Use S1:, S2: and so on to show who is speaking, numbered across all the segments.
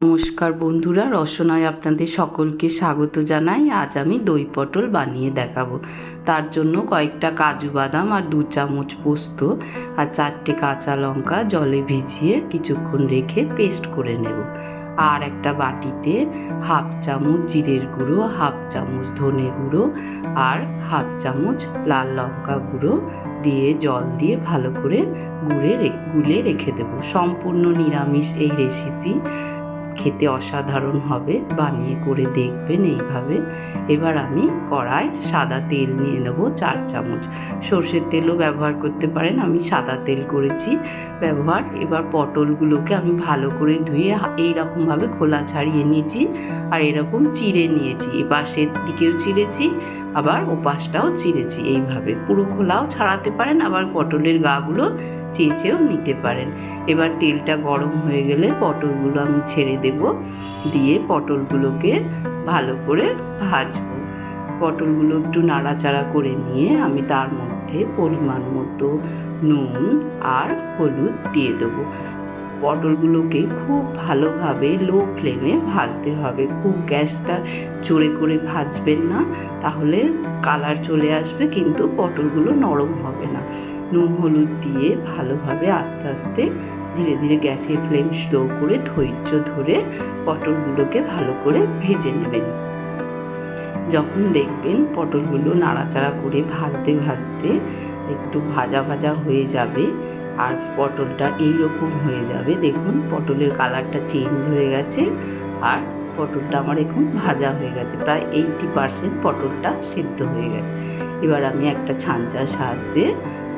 S1: নমস্কার বন্ধুরা, রসনায় আপনাদের সকলকে স্বাগত জানাই। আজ আমি দই পটল বানিয়ে দেখাবো। তার জন্য কয়েকটা কাজু বাদাম আর 2 চামচ পোস্ত আর 4টে কাঁচা লঙ্কা জলে ভিজিয়ে কিছুক্ষণ রেখে পেস্ট করে নেব। আর একটা বাটিতে হাফ চামচ জিরের গুঁড়ো, হাফ চামচ ধনে গুঁড়ো আর হাফ চামচ লাল লঙ্কা গুঁড়ো দিয়ে জল দিয়ে ভালো করে গুলে রেখে দেব। সম্পূর্ণ নিরামিষ এই রেসিপি, খেতে অসাধারণ হবে, বানিয়ে করে দেখবেন এইভাবে। এবার আমি কড়াই সাদা তেল নিয়ে নেব 4 চামচ। সর্ষের তেলও ব্যবহার করতে পারেন, আমি সাদা তেল করেছি ব্যবহার। এবার পটলগুলোকে আমি ভালো করে ধুয়ে এইরকমভাবে খোলা ছাড়িয়ে নিয়েছি আর এরকম চিড়ে নিয়েছি। এপাশের দিকেও চিড়েছি, আবার ওপাশটাও চিড়েছি। এইভাবে পুরো খোলাও ছাড়াতে পারেন, আবার পটলের গাগুলো চেঁচেও নিতে পারেন। এবার তেলটা গরম হয়ে গেলে পটলগুলো আমি ছেড়ে দেব, দিয়ে পটলগুলোকে ভালো করে ভাজবো। পটলগুলো একটু নাড়াচাড়া করে নিয়ে আমি তার মধ্যে পরিমাণ মতো নুন আর হলুদ দিয়ে দেবো। পটলগুলোকে খুব ভালোভাবে লো ফ্লেমে ভাজতে হবে। খুব গ্যাসটা জোরে করে ভাজবেন না, তাহলে কালার চলে আসবে কিন্তু পটলগুলো নরম হবে না। নুন হলুদ দিয়ে ভালোভাবে আস্তে আস্তে ধীরে ধীরে গ্যাসের ফ্লেম স্লো করে ধৈর্য ধরে পটলগুলোকে ভালো করে ভেজে নেবেন। যখন দেখবেন পটলগুলো নাড়াচাড়া করে ভাজতে ভাজতে একটু ভাজা ভাজা হয়ে যাবে আর পটলটা এইরকম হয়ে যাবে, দেখুন পটলের কালারটা চেঞ্জ হয়ে গেছে আর পটলটা আমার এখন ভাজা হয়ে গেছে, প্রায় 80% পটলটা সিদ্ধ হয়ে গেছে। এবার আমি একটা ছাঁচার সাহায্যে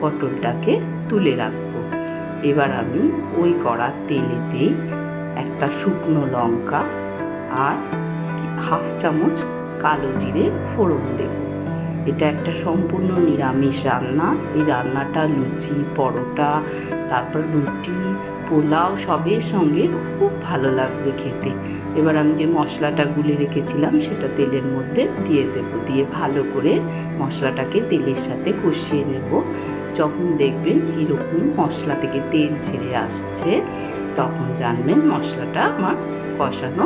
S1: পটলটাকে তুলে রাখবো। এবার আমি ওই কড়ার তেলেতেই একটা শুকনো লঙ্কা আর হাফ চামচ কালো জিরে ফোড়ন দেব। এটা একটা সম্পূর্ণ নিরামিষ রান্না। এই রান্নাটা লুচি, পরোটা, তারপর রুটি, পোলাও সবের সঙ্গে খুব ভালো লাগবে খেতে। এবার আমি যে মশলাটা গুলে রেখেছিলাম সেটা তেলের মধ্যে দিয়ে দেব, দিয়ে ভালো করে মশলাটাকে তেলের সাথে কষিয়ে নেব। যখন দেখবেন এরকম মশলা থেকে তেল ছেড়ে আসছে, তখন জানবেন মশলাটা আমার কষানো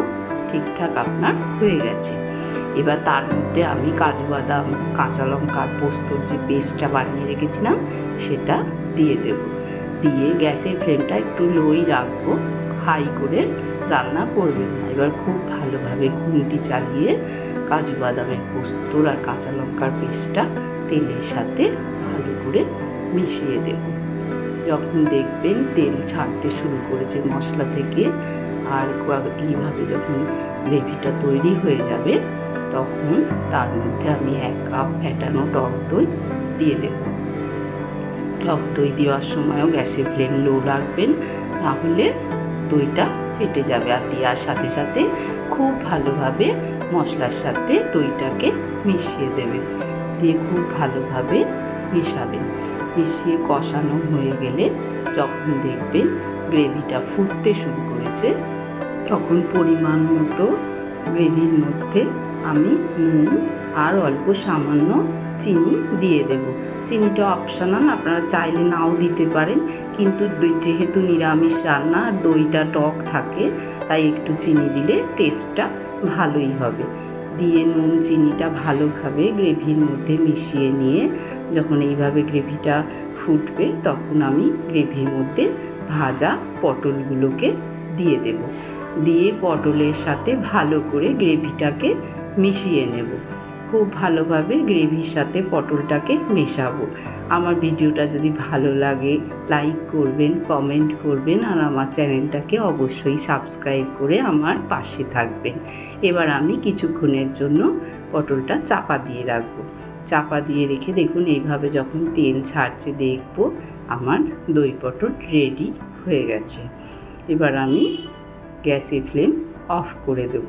S1: ঠিকঠাক আপনার হয়ে গেছে। এবার তার মধ্যে আমি কাজু বাদাম, কাঁচা লঙ্কা আর পোস্তর যে পেস্টটা বানিয়ে রেখেছিলাম সেটা দিয়ে দেব। দিয়ে গ্যাসের ফ্লেমটা একটু লোই রাখবো, হাই করে রান্না করবেন না। এবার খুব ভালোভাবে খুন্তি চালিয়ে কাজু বাদামের পোস্তর আর কাঁচা লঙ্কার পেস্টটা তেলের সাথে ভালো করে মিশিয়ে দেব। যখন দেখবেন তেল ছাড়তে শুরু করেছে মশলা থেকে আর এইভাবে যখন গ্রেভিটা তৈরি হয়ে যাবে, তখন তার মধ্যে আমি 1 কাপ ফ্যাটানো টক দই দিয়ে দেব। টক দই দেওয়ার সময়ও গ্যাসের ফ্লেম লো রাখবেন, তাহলে দইটা ফেটে যাবে। আর দেওয়ার সাথে সাথে খুব ভালোভাবে মশলার সাথে দইটাকে মিশিয়ে দেবেন, দিয়ে খুব ভালোভাবে মিশাবেন। মিশিয়ে কষানো হয়ে গেলে যখন দেখবেন গ্রেভিটা ফুটতে শুরু করেছে, তখন পরিমাণ মতো গ্রেভির মধ্যে আমি নুন আর অল্প সামান্য চিনি দিয়ে দেব। চিনিটা অপশনাল, আপনারা চাইলে নাও দিতে পারেন, কিন্তু যেহেতু নিরামিষ রান্না আর দইটা টক থাকে, তাই একটু চিনি দিলে টেস্টটা ভালোই হবে। দিয়ে নুন চিনিটা ভালোভাবে গ্রেভির মধ্যে মিশিয়ে নিয়ে যখন এইভাবে গ্রেভিটা ফুটবে, তখন আমি গ্রেভির মধ্যে ভাজা পটলগুলোকে দিয়ে দেব। দিয়ে পটলের সাথে ভালো করে গ্রেভিটাকে মিশিয়ে নেব। খুব ভালোভাবে গ্রেভির সাথে পটলটাকে মেশাবো। আমার ভিডিওটা যদি ভালো লাগে লাইক করবেন, কমেন্ট করবেন আর আমার চ্যানেলটাকে অবশ্যই সাবস্ক্রাইব করে আমার পাশে থাকবেন। এবার আমি কিছুক্ষণের জন্য পটলটা চাপা দিয়ে রাখবো। চাপা দিয়ে রেখে দেখুন এইভাবে যখন তেল ছাড়ছে, দেখবো আমার দই পটল রেডি হয়ে গেছে। এবার আমি গ্যাসের ফ্লেম অফ করে দেব,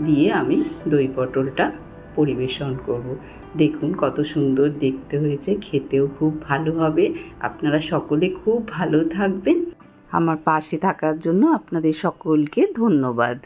S1: দিয়ে আমি দই পটলটা পরিবেশন করব। দেখুন কত সুন্দর দেখতে হয়েছে, খেতেও খুব ভালো হবে। আপনারা সকলে খুব ভালো থাকবেন। আমার পাশে থাকার জন্য আপনাদের সকলকে ধন্যবাদ।